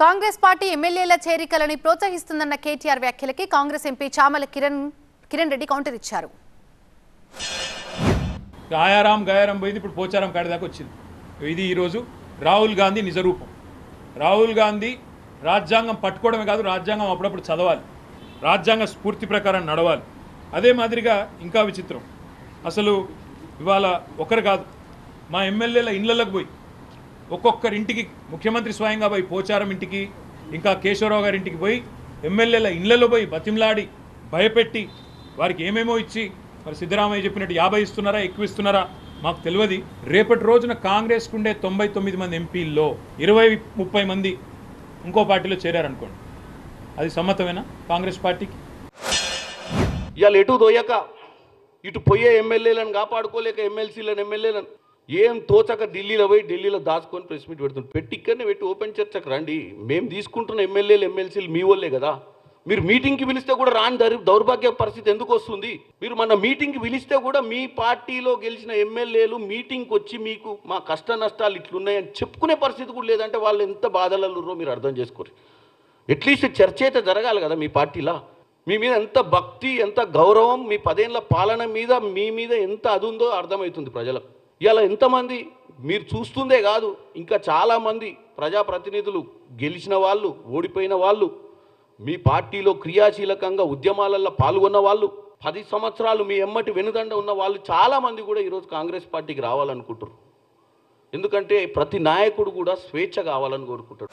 Congress party ఎమ్మెల్యేల చేరికలని ప్రోత్సహిస్తుందన్న KTR వ్యాఖ్యలకి Congress MP Chamala Kiran Reddy counter ఇచ్చారు. గయారాం పోయింది, ఇప్పుడు పోచారం కాడి దాకా వచ్చింది. ఇది ఈరోజు రాహుల్ గాంధీ నిజరూపం. రాహుల్ గాంధీ రాజ్యాంగం పట్టుకోవడమే కాదు, రాజ్యాంగం అప్పుడప్పుడు చదవాలి, రాజ్యాంగ స్ఫూర్తి ప్రకారం నడవాలి. అదే మాదిరిగా ఇంకా విచిత్రం, అసలు ఇవాళ ఒకరు కాదు, మా ఎమ్మెల్యేల ఇళ్లలోకి పోయి ఒక్కొక్కరింటికి ముఖ్యమంత్రి స్వయంగా పోయి పోచారం ఇంటికి, ఇంకా కేశవరావు గారి ఇంటికి పోయి ఎమ్మెల్యేల ఇళ్లలో పోయి బతిమలాడి భయపెట్టి వారికి ఏమేమో ఇచ్చి, మరి సిద్ధరామయ్య చెప్పినట్టు 50 ఇస్తున్నారా, ఎక్కువ ఇస్తున్నారా మాకు తెలియదు. రేపటి రోజున కాంగ్రెస్కు ఉండే 99 మంది ఎంపీల్లో 20-30 మంది ఇంకో పార్టీలో చేరారనుకోండి, అది సమ్మతమేనా కాంగ్రెస్ పార్టీకి? ఇవాళ ఎటు దోయక ఇటు పోయే ఎమ్మెల్యేలను కాపాడుకోలేక ఎమ్మెల్యేలను ఏం తోచక ఢిల్లీలో పోయి ఢిల్లీలో దాచుకొని ప్రెస్ మీట్ పెడుతుంది. పెట్టి ఇక్కడనే పెట్టి ఓపెన్ చర్చకు రండి. మేము తీసుకుంటున్న ఎమ్మెల్సీలు మీ వాళ్ళే కదా. మీరు మీటింగ్కి పిలిస్తే కూడా రాని దౌర్భాగ్య పరిస్థితి ఎందుకు వస్తుంది? మీరు మన మీటింగ్కి పిలిస్తే కూడా మీ పార్టీలో గెలిచిన ఎమ్మెల్యేలు మీటింగ్కి వచ్చి మీకు మా కష్ట నష్టాలు ఇట్లున్నాయని చెప్పుకునే పరిస్థితి కూడా లేదంటే వాళ్ళు ఎంత బాధలలో మీరు అర్థం చేసుకోరు. అట్లీస్ట్ చర్చ అయితే జరగాలి కదా మీ పార్టీలో. మీ మీద ఎంత భక్తి, ఎంత గౌరవం, మీ 10 ఏళ్ల పాలన మీద మీ మీద ఎంత అది ఉందో అర్థమవుతుంది ప్రజలకు. ఇలా ఎంతమంది మీరు చూస్తుందే కాదు, ఇంకా చాలామంది ప్రజాప్రతినిధులు గెలిచిన వాళ్ళు, ఓడిపోయిన వాళ్ళు, మీ పార్టీలో క్రియాశీలకంగా ఉద్యమాలలో పాల్గొన్న వాళ్ళు, 10 సంవత్సరాలు మీ ఎమ్మటి వెనుదండ ఉన్న వాళ్ళు చాలామంది కూడా ఈరోజు కాంగ్రెస్ పార్టీకి రావాలనుకుంటారు. ఎందుకంటే ప్రతి నాయకుడు కూడా స్వేచ్ఛ కావాలని కోరుకుంటాడు.